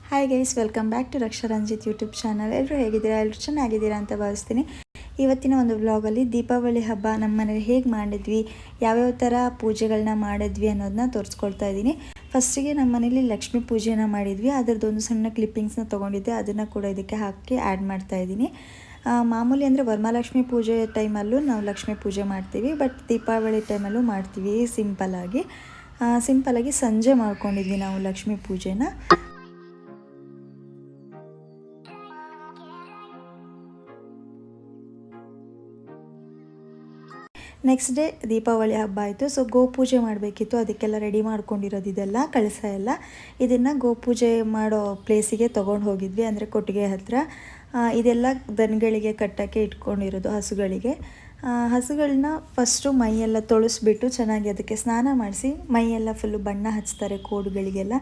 Hi guys, welcome back to Raksha Ranjith YouTube channel. ಎಲ್ಲರೂ ಹೇಗಿದ್ದೀರಾ? ಎಲ್ಲರೂ ಚೆನ್ನಾಗಿದ್ದೀರಾ ಅಂತ ಭಾವಿಸ್ತೀನಿ. ಇವತ್ತಿನ ಒಂದು ವ್ಲಾಗಲ್ಲಿ ದೀಪಾವಳಿ ಹಬ್ಬ ನಮ್ಮ ಮನೇಲಿ ಹೇಗೆ ಮಾಡಿದ್ವಿ, ಯಾವ್ಯಾವ ಥರ ಪೂಜೆಗಳನ್ನ ಮಾಡಿದ್ವಿ ಅನ್ನೋದನ್ನ ತೋರಿಸ್ಕೊಳ್ತಾ ಇದ್ದೀನಿ. ಫಸ್ಟಿಗೆ ನಮ್ಮ ಮನೇಲಿ ಲಕ್ಷ್ಮೀ ಪೂಜೆನ ಮಾಡಿದ್ವಿ. ಅದರದ್ದೊಂದು ಸಣ್ಣ ಕ್ಲಿಪ್ಪಿಂಗ್ಸ್ನ ತೊಗೊಂಡಿದ್ದೆ, ಅದನ್ನು ಕೂಡ ಇದಕ್ಕೆ ಹಾಕಿ ಆ್ಯಡ್ ಮಾಡ್ತಾ ಇದ್ದೀನಿ. ಮಾಮೂಲಿ ಅಂದರೆ ವರಮಹಾಲಕ್ಷ್ಮಿ ಪೂಜೆ ಟೈಮಲ್ಲೂ ನಾವು ಲಕ್ಷ್ಮೀ ಪೂಜೆ ಮಾಡ್ತೀವಿ, ಬಟ್ ದೀಪಾವಳಿ ಟೈಮಲ್ಲೂ ಮಾಡ್ತೀವಿ ಸಿಂಪಲಾಗಿ ಸಂಜೆ ಮಾಡ್ಕೊಂಡಿದ್ವಿ ನಾವು ಲಕ್ಷ್ಮೀ ಪೂಜೆನ. ನೆಕ್ಸ್ಟ್ ಡೇ ದೀಪಾವಳಿ ಹಬ್ಬ ಆಯಿತು. ಸೊ ಗೋಪೂಜೆ ಮಾಡಬೇಕಿತ್ತು, ಅದಕ್ಕೆಲ್ಲ ರೆಡಿ ಮಾಡ್ಕೊಂಡಿರೋದು ಇದೆಲ್ಲ ಕಳಸ ಎಲ್ಲ. ಇದನ್ನು ಗೋಪೂಜೆ ಮಾಡೋ ಪ್ಲೇಸಿಗೆ ತೊಗೊಂಡು ಹೋಗಿದ್ವಿ, ಅಂದರೆ ಕೊಟ್ಟಿಗೆ ಹತ್ತಿರ. ಇದೆಲ್ಲ ದನಗಳಿಗೆ ಕಟ್ಟೋಕ್ಕೆ ಇಟ್ಕೊಂಡಿರೋದು ಹಸುಗಳನ್ನ ಫಸ್ಟು ಮೈಯೆಲ್ಲ ತೊಳಸ್ಬಿಟ್ಟು ಚೆನ್ನಾಗಿ ಅದಕ್ಕೆ ಸ್ನಾನ ಮಾಡಿಸಿ ಮೈಯೆಲ್ಲ ಫುಲ್ಲು ಬಣ್ಣ ಹಚ್ತಾರೆ ಕೋಡುಗಳಿಗೆಲ್ಲ.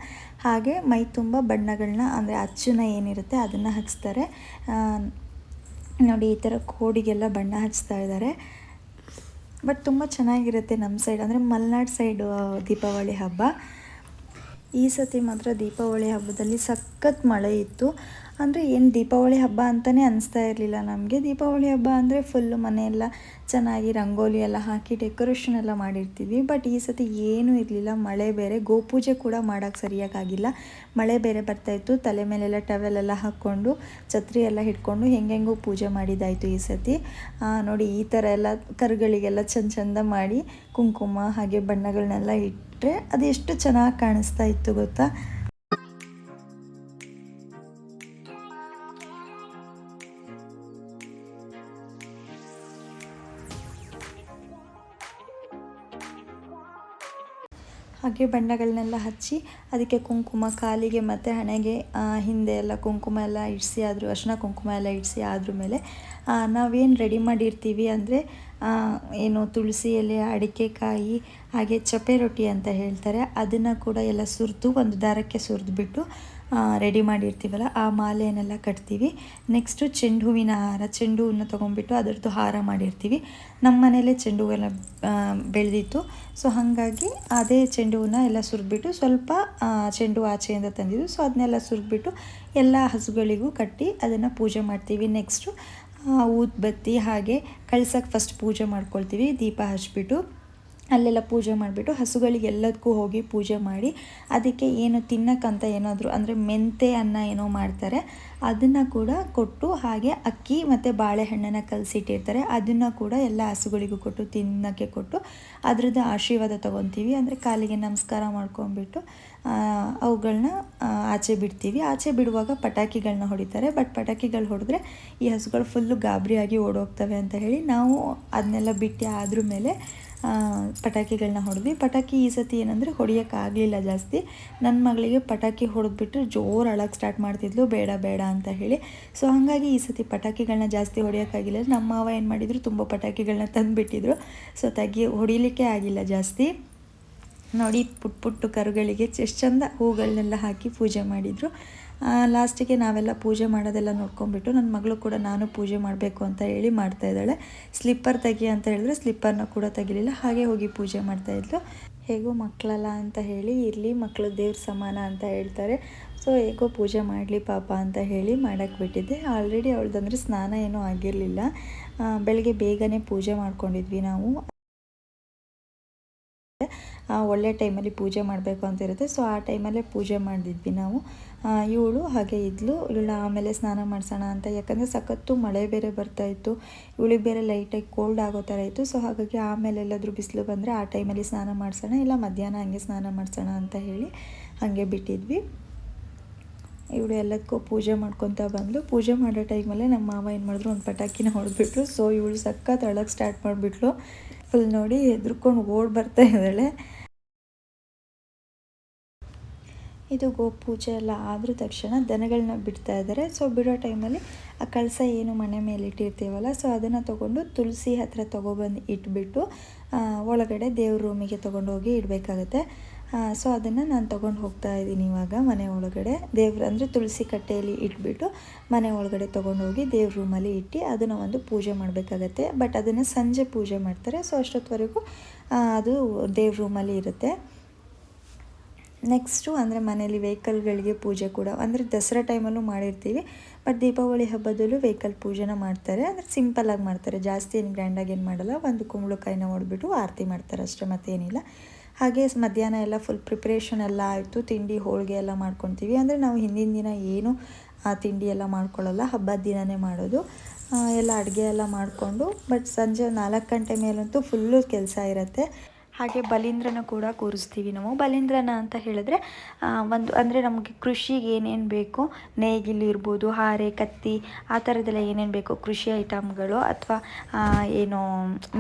ಹಾಗೆ ಮೈ ತುಂಬ ಬಣ್ಣಗಳನ್ನ ಅಂದರೆ ಅಚ್ಚುನ ಏನಿರುತ್ತೆ ಅದನ್ನು ಹಚ್ತಾರೆ ನೋಡಿ. ಈ ಥರ ಕೋಡಿಗೆಲ್ಲ ಬಣ್ಣ ಹಚ್ತಾ ಇದ್ದಾರೆ. ಬಟ್ ತುಂಬ ಚೆನ್ನಾಗಿರುತ್ತೆ ನಮ್ಮ ಸೈಡ್, ಅಂದರೆ ಮಲೆನಾಡು ಸೈಡು ದೀಪಾವಳಿ ಹಬ್ಬ. ಈ ಸತಿ ಮಾತ್ರ ದೀಪಾವಳಿ ಹಬ್ಬದಲ್ಲಿ ಸಖತ್ ಮಳೆ ಇತ್ತು. ಅಂದರೆ ಏನು ದೀಪಾವಳಿ ಹಬ್ಬ ಅಂತಲೇ ಅನಿಸ್ತಾ ಇರಲಿಲ್ಲ ನಮಗೆ. ದೀಪಾವಳಿ ಹಬ್ಬ ಅಂದರೆ ಫುಲ್ಲು ಮನೆಯೆಲ್ಲ ಚೆನ್ನಾಗಿ ರಂಗೋಲಿ ಎಲ್ಲ ಹಾಕಿ ಡೆಕೋರೇಷನ್ ಎಲ್ಲ ಮಾಡಿರ್ತೀವಿ. ಬಟ್ ಈ ಸತಿ ಏನೂ ಇರಲಿಲ್ಲ, ಮಳೆ ಬೇರೆ. ಗೋಪೂಜೆ ಕೂಡ ಮಾಡೋಕ್ಕೆ ಸರಿಯಾಗಿಲ್ಲ, ಮಳೆ ಬೇರೆ ಬರ್ತಾಯಿತ್ತು. ತಲೆ ಮೇಲೆಲ್ಲ ಟವೆಲೆಲ್ಲ ಹಾಕ್ಕೊಂಡು ಛತ್ರಿ ಎಲ್ಲ ಹಿಡ್ಕೊಂಡು ಹೆಂಗೆಂಗೂ ಪೂಜೆ ಮಾಡಿದ್ದಾಯಿತು ಈ ಸತಿ. ನೋಡಿ, ಈ ಥರ ಎಲ್ಲ ಕರುಗಳಿಗೆಲ್ಲ ಚಂದ ಮಾಡಿ ಕುಂಕುಮ ಹಾಗೆ ಬಣ್ಣಗಳನ್ನೆಲ್ಲ ಇಟ್ಟರೆ ಅದು ಎಷ್ಟು ಚೆನ್ನಾಗಿ ಕಾಣಿಸ್ತಾ ಇತ್ತು ಗೊತ್ತಾ. ಹಾಗೆ ಬಣ್ಣಗಳನ್ನೆಲ್ಲ ಹಚ್ಚಿ ಅದಕ್ಕೆ ಕುಂಕುಮ ಕಾಲಿಗೆ ಮತ್ತು ಹಣೆಗೆ ಹಿಂದೆ ಎಲ್ಲ ಕುಂಕುಮ ಎಲ್ಲ ಇಡಿಸಿ, ಅರಿಶಿನ ಕುಂಕುಮ ಎಲ್ಲ ಇಡಿಸಿ ಆದ್ರ ಮೇಲೆ ನಾವೇನು ರೆಡಿ ಮಾಡಿರ್ತೀವಿ ಅಂದರೆ ಏನು ತುಳಸಿ ಎಲೆ, ಅಡಿಕೆಕಾಯಿ ಹಾಗೆ ಚಪ್ಪೆ ರೊಟ್ಟಿ ಅಂತ ಹೇಳ್ತಾರೆ, ಅದನ್ನು ಕೂಡ ಎಲ್ಲ ಸುರಿದು ಒಂದು ದಾರಕ್ಕೆ ಸುರಿದ್ಬಿಟ್ಟು ರೆಡಿ ಮಾಡಿರ್ತೀವಲ್ಲ ಆ ಮಾಲೆಯನ್ನೆಲ್ಲ ಕಟ್ತೀವಿ. ನೆಕ್ಸ್ಟು ಚೆಂಡು ಹೂವಿನ ಹಾರ, ಚೆಂಡು ಹೂವನ್ನ ತೊಗೊಂಡ್ಬಿಟ್ಟು ಅದರದ್ದು ಹಾರ ಮಾಡಿರ್ತೀವಿ. ನಮ್ಮ ಮನೇಲೇ ಚೆಂಡು ಹೂವೆಲ್ಲ ಬೆಳೆದಿತ್ತು. ಸೊ ಹಾಗಾಗಿ ಅದೇ ಚೆಂಡು ಹೂವನ್ನ ಎಲ್ಲ ಸುರಿದ್ಬಿಟ್ಟು ಸ್ವಲ್ಪ ಚೆಂಡು ಆಚೆಯಿಂದ ತಂದಿದ್ದು, ಸೊ ಅದನ್ನೆಲ್ಲ ಸುರಿದ್ಬಿಟ್ಟು ಎಲ್ಲ ಹಸುಗಳಿಗೂ ಕಟ್ಟಿ ಅದನ್ನು ಪೂಜೆ ಮಾಡ್ತೀವಿ. ನೆಕ್ಸ್ಟು ಊದ್ಬತ್ತಿ ಹಾಗೆ ಕಳ್ಸಕ್ಕೆ ಫಸ್ಟ್ ಪೂಜೆ ಮಾಡ್ಕೊಳ್ತೀವಿ. ದೀಪ ಹಚ್ಬಿಟ್ಟು ಅಲ್ಲೆಲ್ಲ ಪೂಜೆ ಮಾಡಿಬಿಟ್ಟು ಹಸುಗಳಿಗೆ ಎಲ್ಲದಕ್ಕೂ ಹೋಗಿ ಪೂಜೆ ಮಾಡಿ ಅದಕ್ಕೆ ಏನು ತಿನ್ನಕ್ಕಂತ ಏನಾದರೂ ಅಂದರೆ ಮೆಂತೆ ಅನ್ನ ಏನೋ ಮಾಡ್ತಾರೆ, ಅದನ್ನು ಕೂಡ ಕೊಟ್ಟು, ಹಾಗೆ ಅಕ್ಕಿ ಮತ್ತು ಬಾಳೆಹಣ್ಣನ್ನು ಕಲಸಿಟ್ಟಿರ್ತಾರೆ ಅದನ್ನು ಕೂಡ ಎಲ್ಲ ಹಸುಗಳಿಗೂ ಕೊಟ್ಟು ತಿನ್ನೋಕ್ಕೆ ಕೊಟ್ಟು ಅದರದ್ದು ಆಶೀರ್ವಾದ ತೊಗೊತೀವಿ. ಅಂದರೆ ಕಾಲಿಗೆ ನಮಸ್ಕಾರ ಮಾಡ್ಕೊಂಡ್ಬಿಟ್ಟು ಅವುಗಳನ್ನ ಆಚೆ ಬಿಡ್ತೀವಿ. ಆಚೆ ಬಿಡುವಾಗ ಪಟಾಕಿಗಳನ್ನ ಹೊಡಿತಾರೆ, ಬಟ್ ಪಟಾಕಿಗಳು ಹೊಡೆದ್ರೆ ಈ ಹಸುಗಳು ಫುಲ್ಲು ಗಾಬರಿಯಾಗಿ ಓಡೋಗ್ತವೆ ಅಂತ ಹೇಳಿ ನಾವು ಅದನ್ನೆಲ್ಲ ಬಿಟ್ಟು ಆದ್ರ ಮೇಲೆ ಪಟಾಕಿಗಳನ್ನ ಹೊಡೆದ್ವಿ. ಪಟಾಕಿ ಈ ಸತಿ ಏನಂದರೆ ಹೊಡಿಯೋಕ್ಕಾಗಲಿಲ್ಲ ಜಾಸ್ತಿ. ನನ್ನ ಮಗಳಿಗೆ ಪಟಾಕಿ ಹೊಡೆದ್ಬಿಟ್ಟು ಜೋರು ಅಳಕ್ಕೆ ಸ್ಟಾರ್ಟ್ ಮಾಡ್ತಿದ್ಲು, ಬೇಡ ಬೇಡ ಅಂತ ಹೇಳಿ. ಸೊ ಹಾಗಾಗಿ ಈ ಸತಿ ಪಟಾಕಿಗಳನ್ನ ಜಾಸ್ತಿ ಹೊಡಿಯೋಕ್ಕಾಗಿಲ್ಲ. ನಮ್ಮ ಮಾವ ಏನು ಮಾಡಿದರು, ತುಂಬ ಪಟಾಕಿಗಳನ್ನ ತಂದುಬಿಟ್ಟಿದ್ರು. ಸೊ ಹೊಡಿಲಿಕ್ಕೆ ಆಗಿಲ್ಲ ಜಾಸ್ತಿ. ನೋಡಿ, ಪುಟ್ಟು ಕರುಗಳಿಗೆ ಎಷ್ಟು ಚಂದ ಹೂಗಳನ್ನೆಲ್ಲ ಹಾಕಿ ಪೂಜೆ ಮಾಡಿದರು. ಲಾಸ್ಟಿಗೆ ನಾವೆಲ್ಲ ಪೂಜೆ ಮಾಡೋದೆಲ್ಲ ನೋಡ್ಕೊಂಡ್ಬಿಟ್ಟು ನನ್ನ ಮಗಳು ಕೂಡ ನಾನು ಪೂಜೆ ಮಾಡಬೇಕು ಅಂತ ಹೇಳಿ ಮಾಡ್ತಾಯಿದ್ದಾಳೆ. ಸ್ಲಿಪ್ಪರ್ ತೆಗಿ ಅಂತ ಹೇಳಿದ್ರೆ ಸ್ಲಿಪ್ಪರ್ನ ಕೂಡ ತೆಗಿಲಿಲ್ಲ, ಹಾಗೆ ಹೋಗಿ ಪೂಜೆ ಮಾಡ್ತಾಯಿದ್ಲು. ಹೇಗೋ ಮಕ್ಕಳಲ್ಲ ಅಂತ ಹೇಳಿ ಇರಲಿ, ಮಕ್ಕಳು ದೇವ್ರ ಸಮಾನ ಅಂತ ಹೇಳ್ತಾರೆ. ಸೊ ಹೇಗೋ ಪೂಜೆ ಮಾಡಲಿ ಪಾಪ ಅಂತ ಹೇಳಿ ಮಾಡೋಕ್ಕೆ ಬಿಟ್ಟಿದ್ದೆ. ಆಲ್ರೆಡಿ ಅವಳದಂದರೆ ಸ್ನಾನ ಏನೂ ಆಗಿರಲಿಲ್ಲ. ಬೆಳಗ್ಗೆ ಬೇಗನೆ ಪೂಜೆ ಮಾಡ್ಕೊಂಡಿದ್ವಿ ನಾವು. ಒಳ್ಳೆ ಟೈಮಲ್ಲಿ ಪೂಜೆ ಮಾಡಬೇಕು ಅಂತ ಇರುತ್ತೆ. ಸೊ ಆ ಟೈಮಲ್ಲೇ ಪೂಜೆ ಮಾಡಿದ್ವಿ ನಾವು. ಇವಳು ಹಾಗೆ ಇವಳು ಆಮೇಲೆ ಸ್ನಾನ ಮಾಡಿಸೋಣ ಅಂತ, ಯಾಕಂದರೆ ಸಖತ್ತು ಮಳೆ ಬೇರೆ ಬರ್ತಾಯಿತ್ತು, ಇವಳಿಗೆ ಬೇರೆ ಲೈಟಾಗಿ ಕೋಲ್ಡ್ ಆಗೋ ಥರ ಇತ್ತು. ಸೊ ಹಾಗಾಗಿ ಆಮೇಲೆ ಎಲ್ಲಾದರೂ ಬಿಸಿಲು ಬಂದರೆ ಆ ಟೈಮಲ್ಲಿ ಸ್ನಾನ ಮಾಡಿಸೋಣ, ಇಲ್ಲ ಮಧ್ಯಾಹ್ನ ಹಾಗೆ ಸ್ನಾನ ಮಾಡಿಸೋಣ ಅಂತ ಹೇಳಿ ಹಾಗೆ ಬಿಟ್ಟಿದ್ವಿ. ಇವಳು ಎಲ್ಲದಕ್ಕೂ ಪೂಜೆ ಮಾಡ್ಕೊತಾ ಬಂದು ಪೂಜೆ ಮಾಡೋ ಟೈಮಲ್ಲೇ ನಮ್ಮ ಮಾವ ಏನು ಮಾಡಿದ್ರು, ಒಂದು ಪಟಾಕಿನ ಹೊಡೆದ್ಬಿಟ್ರು. ಸೊ ಇವಳು ಸಖತ್ ಅಳಕ್ಕೆ ಸ್ಟಾರ್ಟ್ ಮಾಡಿಬಿಟ್ಲು. ಫುಲ್ ನೋಡಿ ಹೆದರ್ಕೊಂಡು ಓಡಿ ಬರ್ತಾ ಇದ್ದಾಳೆ. ಇದು ಗೋಪೂಜೆ ಎಲ್ಲ ಆದ್ರ ತಕ್ಷಣ ದನಗಳನ್ನ ಬಿಡ್ತಾ ಇದ್ದಾರೆ. ಸೊ ಬಿಡೋ ಟೈಮಲ್ಲಿ ಆ ಕಳಸ ಏನು ಮನೆ ಮೇಲೆ ಇಟ್ಟಿರ್ತೀವಲ್ಲ, ಸೊ ಅದನ್ನು ತೊಗೊಂಡು ತುಳಸಿ ಹತ್ತಿರ ತೊಗೊಬಂದು ಇಟ್ಬಿಟ್ಟು ಒಳಗಡೆ ದೇವ್ರ ರೂಮಿಗೆ ತೊಗೊಂಡೋಗಿ ಇಡಬೇಕಾಗತ್ತೆ. ಸೊ ಅದನ್ನು ನಾನು ತೊಗೊಂಡು ಹೋಗ್ತಾ ಇದ್ದೀನಿ ಇವಾಗ ಮನೆ ಒಳಗಡೆ. ಅಂದರೆ ತುಳಸಿ ಕಟ್ಟೆಯಲ್ಲಿ ಇಟ್ಬಿಟ್ಟು ಮನೆ ಒಳಗಡೆ ತೊಗೊಂಡೋಗಿ ದೇವ್ರ ರೂಮಲ್ಲಿ ಇಟ್ಟು ಅದನ್ನು ಒಂದು ಪೂಜೆ ಮಾಡಬೇಕಾಗತ್ತೆ. ಬಟ್ ಅದನ್ನು ಸಂಜೆ ಪೂಜೆ ಮಾಡ್ತಾರೆ. ಸೊ ಅಷ್ಟೊತ್ತವರೆಗೂ ಅದು ದೇವ್ರ ರೂಮಲ್ಲಿ ಇರುತ್ತೆ. ನೆಕ್ಸ್ಟು ಅಂದರೆ ಮನೇಲಿ ವೆಹಿಕಲ್ಗಳಿಗೆ ಪೂಜೆ ಕೂಡ ಅಂದರೆ ದಸರಾ ಟೈಮಲ್ಲೂ ಮಾಡಿರ್ತೀವಿ. ಬಟ್ ದೀಪಾವಳಿ ಹಬ್ಬದಲ್ಲೂ ವೆಹಿಕಲ್ ಪೂಜೆನ ಮಾಡ್ತಾರೆ. ಅಂದರೆ ಸಿಂಪಲ್ಲಾಗಿ ಮಾಡ್ತಾರೆ, ಜಾಸ್ತಿ ಏನು ಗ್ರ್ಯಾಂಡಾಗಿ ಏನು ಮಾಡಲ್ಲ. ಒಂದು ಕುಂಬಳಕಾಯಿನ ಹೊಡೆದ್ಬಿಟ್ಟು ಆರತಿ ಮಾಡ್ತಾರೆ ಅಷ್ಟೇ, ಮತ್ತೇನಿಲ್ಲ. ಹಾಗೆ ಮಧ್ಯಾಹ್ನ ಎಲ್ಲ ಫುಲ್ ಪ್ರಿಪ್ರೇಷನ್ ಎಲ್ಲ ಆಯಿತು. ತಿಂಡಿ ಹೋಳಿಗೆ ಎಲ್ಲ ಮಾಡ್ಕೊತೀವಿ. ಅಂದರೆ ನಾವು ಹಿಂದಿನ ದಿನ ಏನು ತಿಂಡಿ ಎಲ್ಲ ಮಾಡ್ಕೊಳ್ಳಲ್ಲ, ಹಬ್ಬದ ದಿನವೇ ಮಾಡೋದು. ಎಲ್ಲ ಅಡುಗೆ ಎಲ್ಲ ಮಾಡಿಕೊಂಡು ಬಟ್ ಸಂಜೆ 4 ಗಂಟೆ ಮೇಲಂತೂ ಫುಲ್ಲು ಕೆಲಸ ಇರುತ್ತೆ. ಹಾಗೆ ಬಲೀಂದ್ರನ ಕೂಡ ಕೂರಿಸ್ತೀವಿ ನಾವು. ಬಲೀಂದ್ರನ ಅಂತ ಹೇಳಿದ್ರೆ ಒಂದು ಅಂದರೆ ನಮಗೆ ಕೃಷಿಗೆ ಏನೇನು ಬೇಕು, ನೇಗಿಲು ಇರ್ಬೋದು, ಹಾರೆ, ಕತ್ತಿ, ಆ ಥರದ್ದೆಲ್ಲ ಏನೇನು ಬೇಕು ಕೃಷಿ ಐಟಮ್ಗಳು ಅಥವಾ ಏನು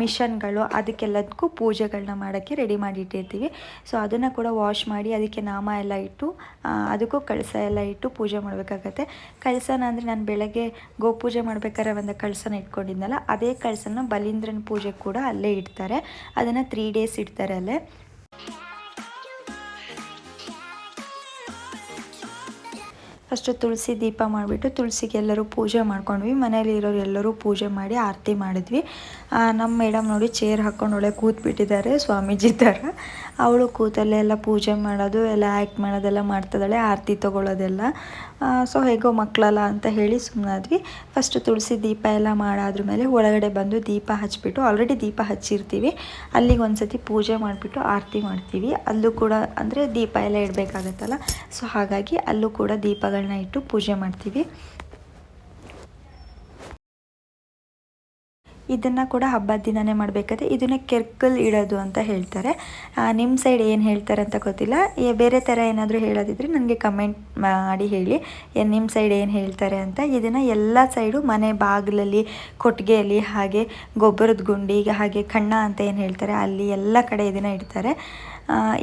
ಮಿಷನ್ಗಳು, ಅದಕ್ಕೆಲ್ಲದಕ್ಕೂ ಪೂಜೆಗಳನ್ನ ಮಾಡೋಕ್ಕೆ ರೆಡಿ ಮಾಡಿ ಇಟ್ಟಿರ್ತೀವಿ. ಸೊ ಅದನ್ನು ಕೂಡ ವಾಶ್ ಮಾಡಿ ಅದಕ್ಕೆ ನಾಮ ಎಲ್ಲ ಇಟ್ಟು ಅದಕ್ಕೂ ಕಳಸ ಎಲ್ಲ ಇಟ್ಟು ಪೂಜೆ ಮಾಡಬೇಕಾಗತ್ತೆ. ಕಳಸನ ಅಂದರೆ ನಾನು ಬೆಳಗ್ಗೆ ಗೋಪೂಜೆ ಮಾಡ್ಬೇಕಾದ್ರೆ ಒಂದು ಕಳಸನ ಇಟ್ಕೊಂಡಿದ್ನಲ್ಲ, ಅದೇ ಕಳಸನ ಬಲೀಂದ್ರನ ಪೂಜೆ ಕೂಡ ಅಲ್ಲೇ ಇಡ್ತಾರೆ. ಅದನ್ನು 3 days ಇಡ್ತಾರೆ ಅಲ್ಲೇ. ಫಸ್ಟು ತುಳಸಿ ದೀಪ ಮಾಡಿಬಿಟ್ಟು ತುಳಸಿಗೆ ಎಲ್ಲರೂ ಪೂಜೆ ಮಾಡ್ಕೊಂಡ್ವಿ. ಮನೇಲಿ ಇರೋರು ಎಲ್ಲರೂ ಪೂಜೆ ಮಾಡಿ ಆರತಿ ಮಾಡಿದ್ವಿ. ನಮ್ಮ ಮೇಡಮ್ ನೋಡಿ ಚೇರ್ ಹಾಕ್ಕೊಂಡು ಒಳ್ಳೆ ಕೂತ್ಬಿಟ್ಟಿದ್ದಾರೆ ಸ್ವಾಮೀಜಿ ಥರ. ಅವಳು ಕೂತಲ್ಲೇ ಎಲ್ಲ ಪೂಜೆ ಮಾಡೋದು ಎಲ್ಲ ಆ್ಯಕ್ಟ್ ಮಾಡೋದೆಲ್ಲ ಮಾಡ್ತಿದ್ದಾಳೆ, ಆರತಿ ತೊಗೊಳ್ಳೋದೆಲ್ಲ. ಸೊ ಹೇಗೋ ಮಕ್ಕಳಲ್ಲ ಅಂತ ಹೇಳಿ ಸುಮ್ಮನಾದ್ವಿ. ಫಸ್ಟು ತುಳಸಿ ದೀಪ ಎಲ್ಲ ಮಾಡಾದ್ರ ಮೇಲೆ ಒಳಗಡೆ ಬಂದು ದೀಪ ಹಚ್ಬಿಟ್ಟು, ಆಲ್ರೆಡಿ ದೀಪ ಹಚ್ಚಿರ್ತೀವಿ, ಅಲ್ಲಿಗೆ ಒಂದು ಸತಿ ಪೂಜೆ ಮಾಡಿಬಿಟ್ಟು ಆರತಿ ಮಾಡ್ತೀವಿ. ಅಲ್ಲೂ ಕೂಡ ಅಂದರೆ ದೀಪ ಎಲ್ಲ ಇಡಬೇಕಾಗತ್ತಲ್ಲ, ಸೊ ಹಾಗಾಗಿ ಅಲ್ಲೂ ಕೂಡ ದೀಪಗಳನ್ನ ಇಟ್ಟು ಪೂಜೆ ಮಾಡ್ತೀವಿ. ಇದನ್ನು ಕೂಡ ಹಬ್ಬದ ದಿನವೇ ಮಾಡಬೇಕಾದ್ರೆ ಇದನ್ನು ಕೆರ್ಕಲ್ ಇಡೋದು ಅಂತ ಹೇಳ್ತಾರೆ. ನಿಮ್ಮ ಸೈಡ್ ಏನು ಹೇಳ್ತಾರೆ ಅಂತ ಗೊತ್ತಿಲ್ಲ. ಬೇರೆ ಥರ ಏನಾದರೂ ಹೇಳೋದಿದ್ರೆ ನನಗೆ ಕಮೆಂಟ್ ಮಾಡಿ ಹೇಳಿ, ನಿಮ್ಮ ಸೈಡ್ ಏನು ಹೇಳ್ತಾರೆ ಅಂತ. ಇದನ್ನು ಎಲ್ಲ ಸೈಡು ಮನೆ ಬಾಗಿಲಲ್ಲಿ, ಕೊಟ್ಟಿಗೆಯಲ್ಲಿ, ಹಾಗೆ ಗೊಬ್ಬರದ ಗುಂಡಿ, ಹಾಗೆ ಕಣ್ಣ ಅಂತ ಏನು ಹೇಳ್ತಾರೆ ಅಲ್ಲಿ ಎಲ್ಲ ಕಡೆ ಇದನ್ನು ಇಡ್ತಾರೆ.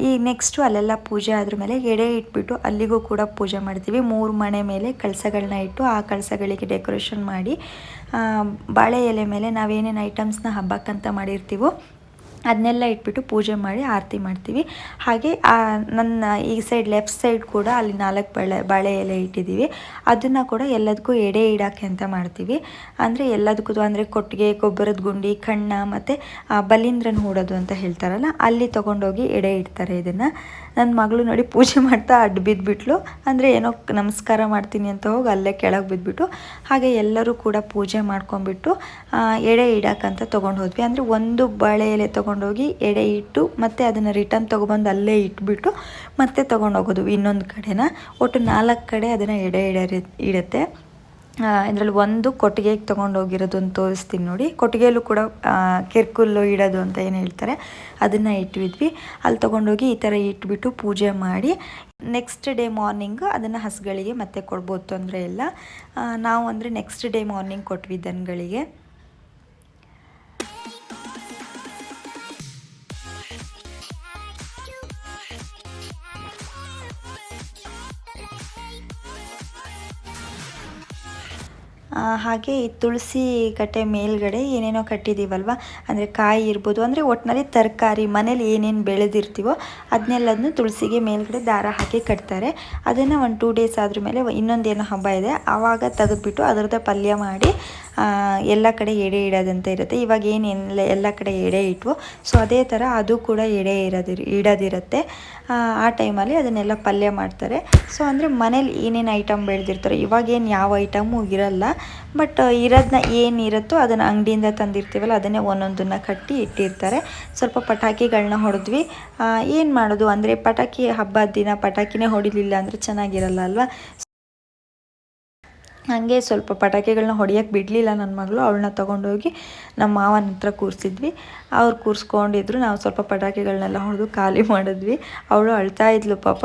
ಈ ನೆಕ್ಸ್ಟು ಅಲ್ಲೆಲ್ಲ ಪೂಜೆ ಆದ್ರ ಮೇಲೆ ಎಡೆ ಇಟ್ಬಿಟ್ಟು ಅಲ್ಲಿಗೂ ಕೂಡ ಪೂಜೆ ಮಾಡ್ತೀವಿ. 3 ಮನೆ ಮೇಲೆ ಕಳಸಗಳನ್ನ ಇಟ್ಟು ಆ ಕಳಸಗಳಿಗೆ ಡೆಕೋರೇಷನ್ ಮಾಡಿ ಬಾಳೆ ಎಲೆ ಮೇಲೆ ನಾವೇನೇನು ಐಟಮ್ಸ್ನ ಹಬ್ಬಕ್ಕಂತ ಮಾಡಿರ್ತೀವೋ ಅದನ್ನೆಲ್ಲ ಇಟ್ಬಿಟ್ಟು ಪೂಜೆ ಮಾಡಿ ಆರತಿ ಮಾಡ್ತೀವಿ. ಹಾಗೆ ನನ್ನ ಈ ಸೈಡ್ ಲೆಫ್ಟ್ ಸೈಡ್ ಕೂಡ ಅಲ್ಲಿ 4 ಬಾಳೆ ಎಲೆ ಇಟ್ಟಿದ್ದೀವಿ. ಅದನ್ನು ಕೂಡ ಎಲ್ಲದಕ್ಕೂ ಎಡೆ ಇಡೋಕ್ಕೆ ಅಂತ ಮಾಡ್ತೀವಿ. ಅಂದರೆ ಎಲ್ಲದಕ್ಕೂ ಅಂದರೆ ಕೊಟ್ಟಿಗೆ, ಗೊಬ್ಬರದ ಗುಂಡಿ, ಕಣ್ಣ ಮತ್ತು ಬಲೀಂದ್ರನ ಹೂಡೋದು ಅಂತ ಹೇಳ್ತಾರಲ್ಲ, ಅಲ್ಲಿ ತೊಗೊಂಡೋಗಿ ಎಡೆ ಇಡ್ತಾರೆ. ಇದನ್ನು ನನ್ನ ಮಗಳು ನೋಡಿ ಪೂಜೆ ಮಾಡ್ತಾ ಅಡ್ಡ ಬಿದ್ದುಬಿಟ್ಲು. ಅಂದರೆ ಏನೋ ನಮಸ್ಕಾರ ಮಾಡ್ತೀನಿ ಅಂತ ಹೋಗಿ ಅಲ್ಲೇ ಕೆಳಗೆ ಬಿದ್ದುಬಿಟ್ಟು, ಹಾಗೆ ಎಲ್ಲರೂ ಕೂಡ ಪೂಜೆ ಮಾಡ್ಕೊಂಬಿಟ್ಟು ಎಡೆ ಇಡೋಕ್ಕಂತ ತೊಗೊಂಡು ಹೋದ್ವಿ. ಅಂದರೆ ಒಂದು ಬಾಳೆ ಎಲೆ ತೊಗೊಂಡೋಗಿ ಎಡೆ ಇಟ್ಟು ಮತ್ತೆ ಅದನ್ನು ರಿಟರ್ನ್ ತೊಗೊಬಂದು ಅಲ್ಲೇ ಇಟ್ಬಿಟ್ಟು ಮತ್ತೆ ತೊಗೊಂಡೋಗೋದು ಇನ್ನೊಂದು ಕಡೆನ. ಒಟ್ಟು 4 ಕಡೆ ಅದನ್ನು ಎಡೆ ಇಡುತ್ತೆ. ಇದರಲ್ಲಿ ಒಂದು ಕೊಟ್ಟಿಗೆಗೆ ತೊಗೊಂಡೋಗಿರೋದು ಅಂತ ತೋರಿಸ್ತೀನಿ ನೋಡಿ. ಕೊಟ್ಟಿಗೆಯಲ್ಲೂ ಕೂಡ ಕೆರ್ಕುಲ್ಲು ಇಡೋದು ಅಂತ ಏನು ಹೇಳ್ತಾರೆ ಅದನ್ನು ಇಟ್ವಿದ್ವಿ. ಅಲ್ಲಿ ತೊಗೊಂಡೋಗಿ ಈ ಥರ ಇಟ್ಬಿಟ್ಟು ಪೂಜೆ ಮಾಡಿ ನೆಕ್ಸ್ಟ್ ಡೇ ಮಾರ್ನಿಂಗು ಅದನ್ನು ಹಸುಗಳಿಗೆ ಮತ್ತೆ ಕೊಡ್ಬೋದು, ತೊಂದರೆ ಇಲ್ಲ. ನಾವು ಅಂದರೆ ನೆಕ್ಸ್ಟ್ ಡೇ ಮಾರ್ನಿಂಗ್ ಕೊಟ್ವಿ ದನಗಳಿಗೆ. ಹಾಗೆ ಈ ತುಳಸಿ ಕಟ್ಟೆ ಮೇಲ್ಗಡೆ ಏನೇನೋ ಕಟ್ಟಿದ್ದೀವಲ್ವ, ಅಂದರೆ ಕಾಯಿ ಇರ್ಬೋದು, ಅಂದರೆ ಒಟ್ಟಿನಲ್ಲಿ ತರಕಾರಿ ಮನೇಲಿ ಏನೇನು ಬೆಳೆದಿರ್ತೀವೋ ಅದನ್ನೆಲ್ಲದನ್ನು ತುಳಸಿಗೆ ಮೇಲ್ಗಡೆ ದಾರ ಹಾಕಿ ಕಟ್ತಾರೆ. ಅದನ್ನು ಒಂದು 2 days ಆದ್ರ ಮೇಲೆ ಇನ್ನೊಂದೇನೋ ಹಬ್ಬ ಇದೆ, ಆವಾಗ ತೆಗೆದುಬಿಟ್ಟು ಅದರದ್ದು ಪಲ್ಯ ಮಾಡಿ ಎಲ್ಲ ಕಡೆ ಎಡೆ ಇಡೋದಂತ ಇರುತ್ತೆ. ಇವಾಗ ಏನೆಲ್ಲ ಎಲ್ಲ ಕಡೆ ಎಡೆ ಇಟ್ವು, ಸೊ ಅದೇ ಥರ ಅದು ಕೂಡ ಎಡೆ ಇಡೋದಿರುತ್ತೆ. ಆ ಟೈಮಲ್ಲಿ ಅದನ್ನೆಲ್ಲ ಪಲ್ಯ ಮಾಡ್ತಾರೆ. ಸೊ ಅಂದರೆ ಮನೇಲಿ ಏನೇನು ಐಟಮ್ ಬೆಳೆದಿರ್ತಾರೆ, ಇವಾಗೇನು ಯಾವ ಐಟಮು ಇರಲ್ಲ, ಬಟ್ ಇರೋದನ್ನ ಏನಿರುತ್ತೋ ಅದನ್ನು ಅಂಗಡಿಯಿಂದ ತಂದಿರ್ತೀವಲ್ಲ ಅದನ್ನೇ ಒಂದೊಂದನ್ನು ಕಟ್ಟಿ ಇಟ್ಟಿರ್ತಾರೆ. ಸ್ವಲ್ಪ ಪಟಾಕಿಗಳನ್ನ ಹೊಡೆದ್ವಿ. ಏನು ಮಾಡೋದು ಅಂದರೆ ಪಟಾಕಿ ಹಬ್ಬದ ದಿನ ಪಟಾಕಿನೇ ಹೊಡಿಲಿಲ್ಲ ಅಂದರೆ ಚೆನ್ನಾಗಿರಲ್ಲ ಅಲ್ವಾ. ಹಾಗೆ ಸ್ವಲ್ಪ ಪಟಾಕಿಗಳನ್ನ ಹೊಡಿಯೋಕ್ಕೆ ಬಿಡಲಿಲ್ಲ ನನ್ನ ಮಗಳು. ಅವಳನ್ನ ತೊಗೊಂಡೋಗಿ ನಮ್ಮ ಮಾವನ ಹತ್ರ ಕೂರಿಸಿದ್ವಿ. ಅವ್ರು ಕೂರಿಸ್ಕೊಂಡಿದ್ರು, ನಾವು ಸ್ವಲ್ಪ ಪಟಾಕಿಗಳನ್ನೆಲ್ಲ ಹೊಡೆದು ಖಾಲಿ ಮಾಡಿದ್ವಿ. ಅವಳು ಅಳ್ತಾ ಇದ್ಲು ಪಾಪ.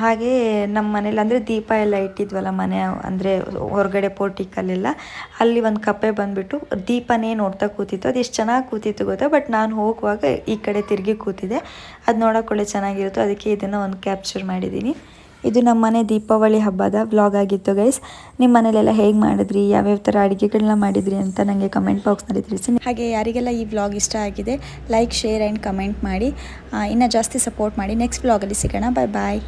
ಹಾಗೆ ನಮ್ಮ ಮನೇಲಿ ಅಂದರೆ ದೀಪ ಎಲ್ಲ ಇಟ್ಟಿದ್ವಲ್ಲ ಮನೆ ಅಂದರೆ ಹೊರಗಡೆ ಪೋರ್ಟಿಕಲ್ಲೆಲ್ಲ, ಅಲ್ಲಿ ಒಂದು ಕಪ್ಪೆ ಬಂದುಬಿಟ್ಟು ದೀಪನೇ ನೋಡ್ತಾ ಕೂತಿತ್ತು. ಅದು ಎಷ್ಟು ಚೆನ್ನಾಗಿ ಕೂತಿತ್ತು ಗೊತ್ತಾ. ಬಟ್ ನಾನು ಹೋಗುವಾಗ ಈ ಕಡೆ ತಿರುಗಿ ಕೂತಿದ್ದೆ, ಅದು ನೋಡೋಕೊಳ್ಳೆ ಚೆನ್ನಾಗಿರುತ್ತೋ, ಅದಕ್ಕೆ ಇದನ್ನು ಒಂದು ಕ್ಯಾಪ್ಚರ್ ಮಾಡಿದ್ದೀನಿ. ಇದು ನಮ್ಮ ಮನೆ ದೀಪಾವಳಿ ಹಬ್ಬದ ವ್ಲಾಗ್ ಆಗಿತ್ತು ಗೈಸ್. ನಿಮ್ಮ ಮನೇಲೆಲ್ಲ ಹೇಗೆ ಮಾಡಿದ್ರಿ, ಯಾವ್ಯಾವ ಥರ ಅಡುಗೆಗಳನ್ನ ಮಾಡಿದ್ರಿ ಅಂತ ನನಗೆ ಕಮೆಂಟ್ ಬಾಕ್ಸ್ನಲ್ಲಿ ತಿಳಿಸಿ. ಹಾಗೆ ಯಾರಿಗೆಲ್ಲ ಈ ವ್ಲಾಗ್ ಇಷ್ಟ ಆಗಿದೆ ಲೈಕ್, ಶೇರ್ ಆ್ಯಂಡ್ ಕಮೆಂಟ್ ಮಾಡಿ. ಇನ್ನೂ ಜಾಸ್ತಿ ಸಪೋರ್ಟ್ ಮಾಡಿ. ನೆಕ್ಸ್ಟ್ ವ್ಲಾಗಲ್ಲಿ ಸಿಗೋಣ. ಬಾಯ್ ಬಾಯ್.